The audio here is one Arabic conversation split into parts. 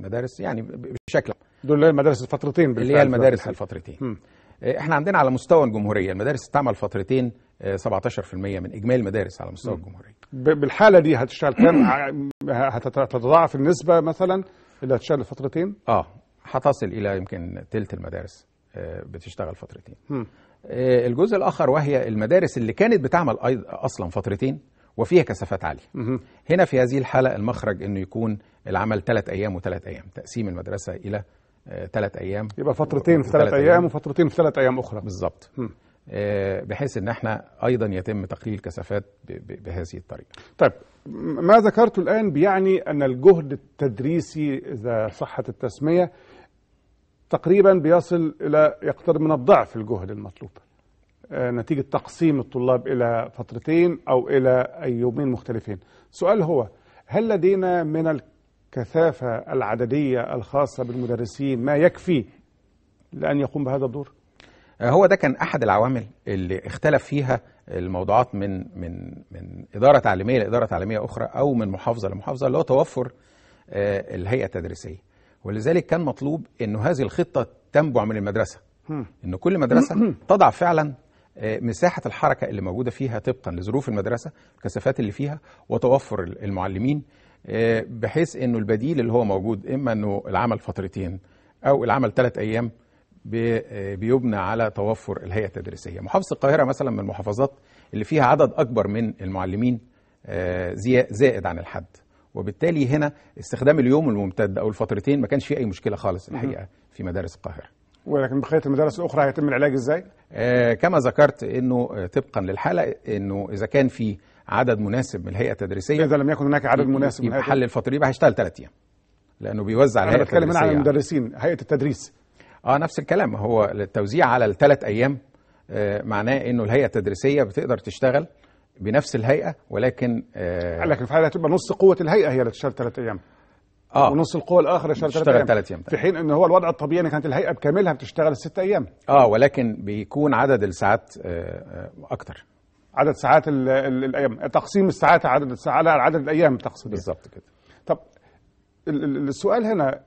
المدارس يعني بشكل دول المدارس الفترتين اللي هي المدارس الفترتين. احنا عندنا على مستوى الجمهوريه المدارس تعمل فترتين 17% من اجمالي المدارس على مستوى الجمهوريه. بالحاله دي هتشتغل كام؟ هتتضاعف النسبه مثلا اللي هتشتغل الفترتين؟ هتصل الى يمكن ثلث المدارس بتشتغل فترتين. الجزء الاخر وهي المدارس اللي كانت بتعمل اصلا فترتين وفيها كثافات عاليه. هنا في هذه الحاله المخرج انه يكون العمل 3 ايام و3 ايام، تقسيم المدرسه الى 3 ايام، يبقى فترتين في 3 ايام وفترتين في 3 ايام اخرى بالظبط، بحيث ان احنا ايضا يتم تقليل الكثافات بهذه الطريقه. طيب ما ذكرته الان بيعني ان الجهد التدريسي اذا صحت التسميه تقريبا بيصل الى يقترب من الضعف الجهد المطلوب نتيجه تقسيم الطلاب الى فترتين او الى يومين مختلفين. سؤال هو هل لدينا من الكثافه العدديه الخاصه بالمدرسين ما يكفي لان يقوم بهذا الدور؟ هو ده كان احد العوامل اللي اختلف فيها الموضوعات من اداره تعليميه لاداره تعليميه اخرى او من محافظه لمحافظه، اللي هو توفر الهيئه التدريسيه. ولذلك كان مطلوب انه هذه الخطه تنبع من المدرسه، ان كل مدرسه تضع فعلا مساحه الحركه اللي موجوده فيها طبقا لظروف المدرسه، الكثافات اللي فيها، وتوفر المعلمين، بحيث انه البديل اللي هو موجود اما انه العمل فترتين او العمل 3 ايام بيبنى على توفر الهيئة التدريسية. محافظة القاهرة مثلا من المحافظات اللي فيها عدد أكبر من المعلمين زائد عن الحد، وبالتالي هنا استخدام اليوم الممتد أو الفترتين ما كانش فيه أي مشكلة خالص الحقيقة في مدارس القاهرة. ولكن بقية المدارس الأخرى هيتم العلاج إزاي؟ كما ذكرت إنه طبقا للحالة إنه إذا كان في عدد مناسب من الهيئة التدريسية، إذا لم يكن هناك عدد مناسب يبقى حل الفترة يبقى هيشتغل 3 أيام، لأنه بيوزع الهيئة التدريسية. أنا بتكلم عن المدرسين، هيئة التدريس. نفس الكلام، هو التوزيع على ال3 أيام معناه انه الهيئة التدريسية بتقدر تشتغل بنفس الهيئة، ولكن لكن في حالة تبقى نص قوة الهيئة هي اللي تشتغل 3 أيام ونص القوة الأخرى يشتغل 3 أيام، في حين انه هو الوضع الطبيعي ان كانت الهيئة بكاملها بتشتغل 6 أيام. ولكن بيكون عدد الساعات أكتر، عدد ساعات الأيام، تقسيم الساعات على عدد الأيام تقصد بالظبط كده. طب السؤال هنا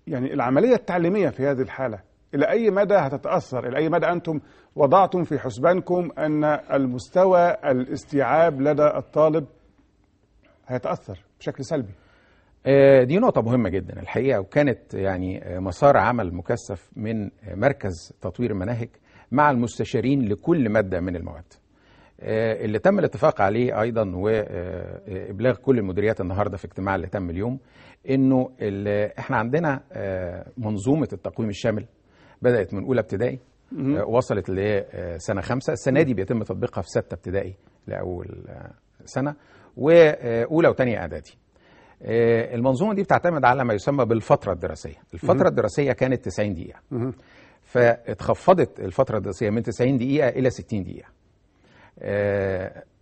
يعني العملية التعليمية في هذه الحالة إلى أي مدى هتتأثر؟ إلى أي مدى أنتم وضعتم في حسبانكم أن المستوى الاستيعاب لدى الطالب هيتأثر بشكل سلبي؟ دي نقطة مهمة جدا الحقيقة، وكانت يعني مسار عمل مكثف من مركز تطوير المناهج مع المستشارين لكل مادة من المواد، اللي تم الاتفاق عليه أيضا وإبلاغ كل المديريات النهاردة في اجتماع اللي تم اليوم، إنه إحنا عندنا منظومة التقويم الشامل بدأت من أولى ابتدائي وصلت لسنة 5، السنة دي بيتم تطبيقها في 6 ابتدائي لأول سنة، وأولى وثانية إعدادي. المنظومة دي بتعتمد على ما يسمى بالفترة الدراسية. الفترة الدراسية كانت 90 دقيقة، فاتخفضت الفترة الدراسية من 90 دقيقة إلى 60 دقيقة.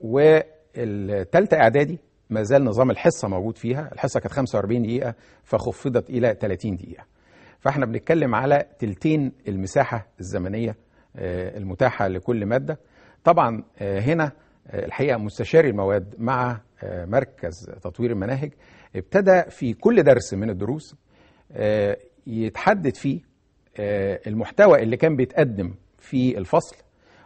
والثالثة إعدادي ما زال نظام الحصة موجود فيها، الحصة كانت 45 دقيقة فخفضت إلى 30 دقيقة، فاحنا بنتكلم على تلتين المساحة الزمنية المتاحة لكل مادة. طبعا هنا الحقيقة مستشاري المواد مع مركز تطوير المناهج ابتدى في كل درس من الدروس يتحدد فيه المحتوى اللي كان بيتقدم في الفصل،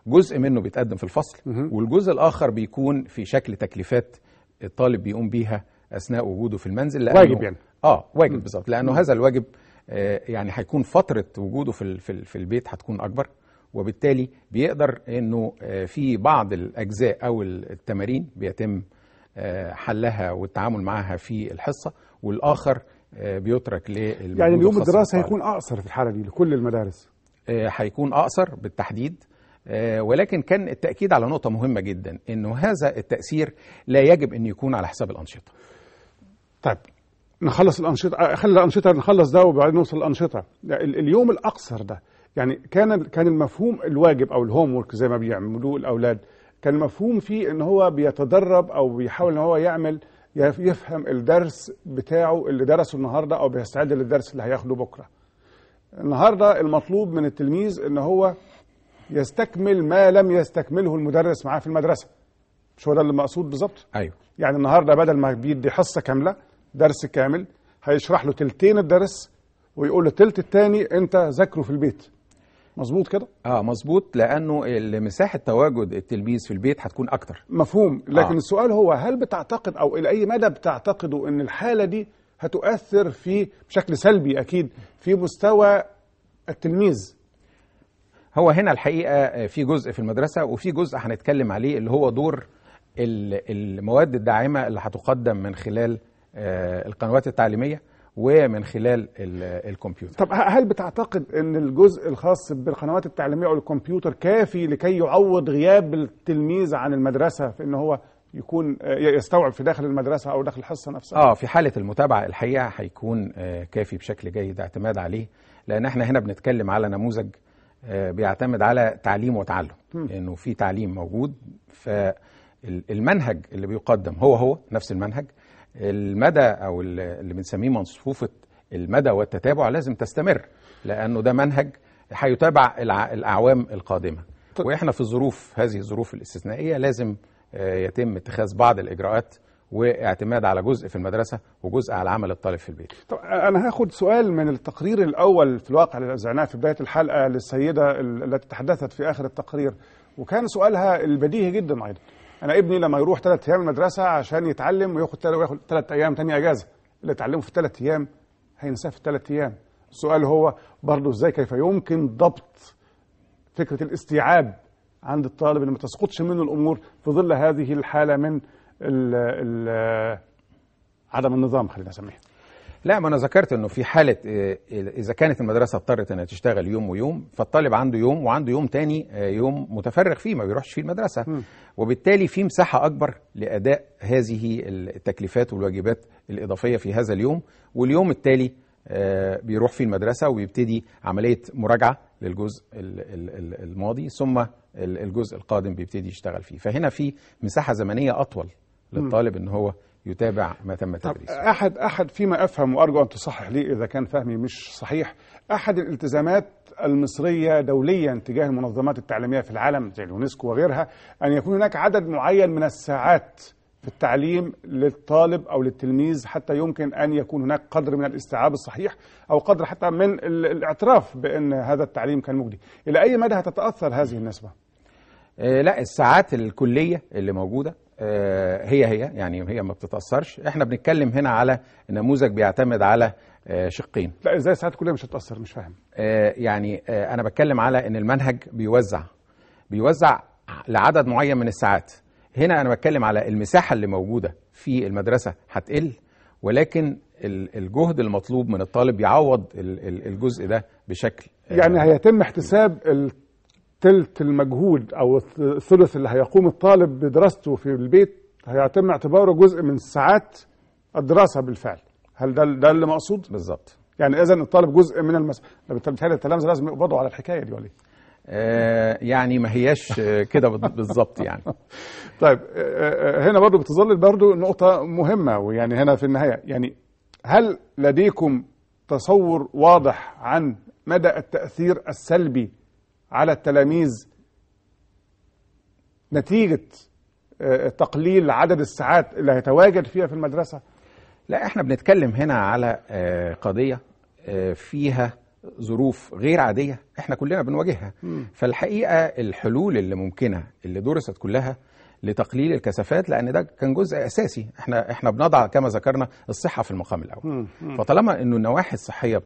جزء منه بيتقدم في الفصل والجزء الآخر بيكون في شكل تكليفات الطالب بيقوم بيها أثناء وجوده في المنزل، لأنه واجب يعني واجب بالظبط، لأنه هذا الواجب يعني هيكون فترة وجوده في البيت هتكون أكبر، وبالتالي بيقدر إنه في بعض الأجزاء أو التمارين بيتم حلها والتعامل معها في الحصة، والآخر بيترك للموجود. يعني اليوم الدراسي هيكون أقصر في الحالة دي لكل المدارس؟ هيكون أقصر بالتحديد، ولكن كان التأكيد على نقطة مهمة جدا، إنه هذا التأثير لا يجب أن يكون على حساب الأنشطة. طيب نخلص الأنشطة، خلي الأنشطة نخلص ده وبعدين نوصل الأنشطة. اليوم الأقصر ده يعني كان المفهوم الواجب أو الهوم وورك زي ما بيعملوه الأولاد، كان المفهوم فيه إن هو بيتدرب أو بيحاول إن هو يفهم الدرس بتاعه اللي درسه النهاردة أو بيستعد للدرس اللي هياخده بكرة. النهاردة المطلوب من التلميذ إن هو يستكمل ما لم يستكمله المدرس معاه في المدرسة. مش هو ده اللي مقصود بالظبط؟ أيوه. يعني النهاردة بدل ما بيدي حصة كاملة درس كامل هيشرح له تلتين الدرس ويقول له التلت التاني انت ذاكره في البيت. مظبوط كده؟ مظبوط، لانه مساحه تواجد التلميذ في البيت هتكون اكتر. مفهوم. لكن السؤال هو هل بتعتقد او الى اي مدى بتعتقدوا ان الحاله دي هتؤثر بشكل سلبي اكيد في مستوى التلميذ؟ هو هنا الحقيقه في جزء في المدرسه وفي جزء هنتكلم عليه اللي هو دور المواد الداعمه اللي هتقدم من خلال القنوات التعليميه ومن خلال الكمبيوتر. طب هل بتعتقد ان الجزء الخاص بالقنوات التعليميه او الكمبيوتر كافي لكي يعوض غياب التلميذ عن المدرسه في ان هو يكون يستوعب في داخل المدرسه او داخل الحصه نفسها؟ في حاله المتابعه الحقيقه هيكون كافي بشكل جيد اعتماد عليه، لان احنا هنا بنتكلم على نموذج بيعتمد على تعليم وتعلم، انه في تعليم موجود، فالمنهج اللي بيقدم هو نفس المنهج. المدى او اللي بنسميه مصفوفه المدى والتتابع لازم تستمر، لانه ده منهج هيتابع الاعوام القادمه. واحنا في هذه الظروف الاستثنائيه لازم يتم اتخاذ بعض الاجراءات واعتماد على جزء في المدرسه وجزء على عمل الطالب في البيت. طب انا هاخد سؤال من التقرير الاول في الواقع اللي زعناه في بدايه الحلقه للسيده التي تحدثت في اخر التقرير، وكان سؤالها البديهي جدا ايضا. انا ابني لما يروح 3 ايام المدرسه عشان يتعلم وياخد 3 ايام تاني اجازه، اللي اتعلمه في 3 ايام هينساه في 3 ايام. السؤال هو برضه ازاي كيف يمكن ضبط فكره الاستيعاب عند الطالب اللي ما تسقطش منه الامور في ظل هذه الحاله من عدم النظام، خلينا نسميه. لا، ما انا ذكرت انه في حاله اذا كانت المدرسه اضطرت انها تشتغل يوم ويوم، فالطالب عنده يوم وعنده يوم تاني يوم متفرغ فيه ما بيروحش فيه المدرسه، وبالتالي في مساحه اكبر لاداء هذه التكليفات والواجبات الاضافيه في هذا اليوم، واليوم التالي بيروح فيه المدرسه وبيبتدي عمليه مراجعه للجزء الماضي، ثم الجزء القادم بيبتدي يشتغل فيه. فهنا في مساحه زمنيه اطول للطالب ان هو يتابع ما تم تدريسه. أحد فيما أفهم، وأرجو أن تصحح لي إذا كان فهمي مش صحيح، أحد الالتزامات المصرية دوليا تجاه المنظمات التعليمية في العالم زي اليونسكو وغيرها أن يكون هناك عدد معين من الساعات في التعليم للطالب أو للتلميذ حتى يمكن أن يكون هناك قدر من الاستيعاب الصحيح أو قدر حتى من الاعتراف بأن هذا التعليم كان مجدي. إلى أي مدى هتتأثر هذه النسبة؟ لا، الساعات الكلية اللي موجودة هي يعني هي ما بتتأثرش. احنا بنتكلم هنا على نموذج بيعتمد على شقين. لا، ازاي الساعات الكلية مش هتتأثر؟ مش فاهم. يعني انا بتكلم على ان المنهج بيوزع لعدد معين من الساعات. هنا انا بتكلم على المساحة اللي موجودة في المدرسة هتقل، ولكن الجهد المطلوب من الطالب يعوض الجزء ده بشكل يعني هيتم احتساب تلت المجهود او الثلث اللي هيقوم الطالب بدراسته في البيت هيتم اعتباره جزء من ساعات الدراسه بالفعل. هل ده اللي مقصود؟ بالظبط. يعني اذا الطالب جزء من بالتالي التلامذه لازم يقبضوا على الحكايه دي ولا يعني ما هياش كده بالظبط يعني. طيب هنا برضو بتظل برضو نقطه مهمه، ويعني هنا في النهايه يعني هل لديكم تصور واضح عن مدى التاثير السلبي على التلاميذ نتيجة تقليل عدد الساعات اللي هيتواجد فيها في المدرسة؟ لا، احنا بنتكلم هنا على قضية فيها ظروف غير عادية احنا كلنا بنواجهها. فالحقيقة الحلول اللي ممكنة اللي درست كلها لتقليل الكثافات، لان ده كان جزء اساسي. احنا بنضع كما ذكرنا الصحة في المقام الاول. فطالما انه النواحي الصحية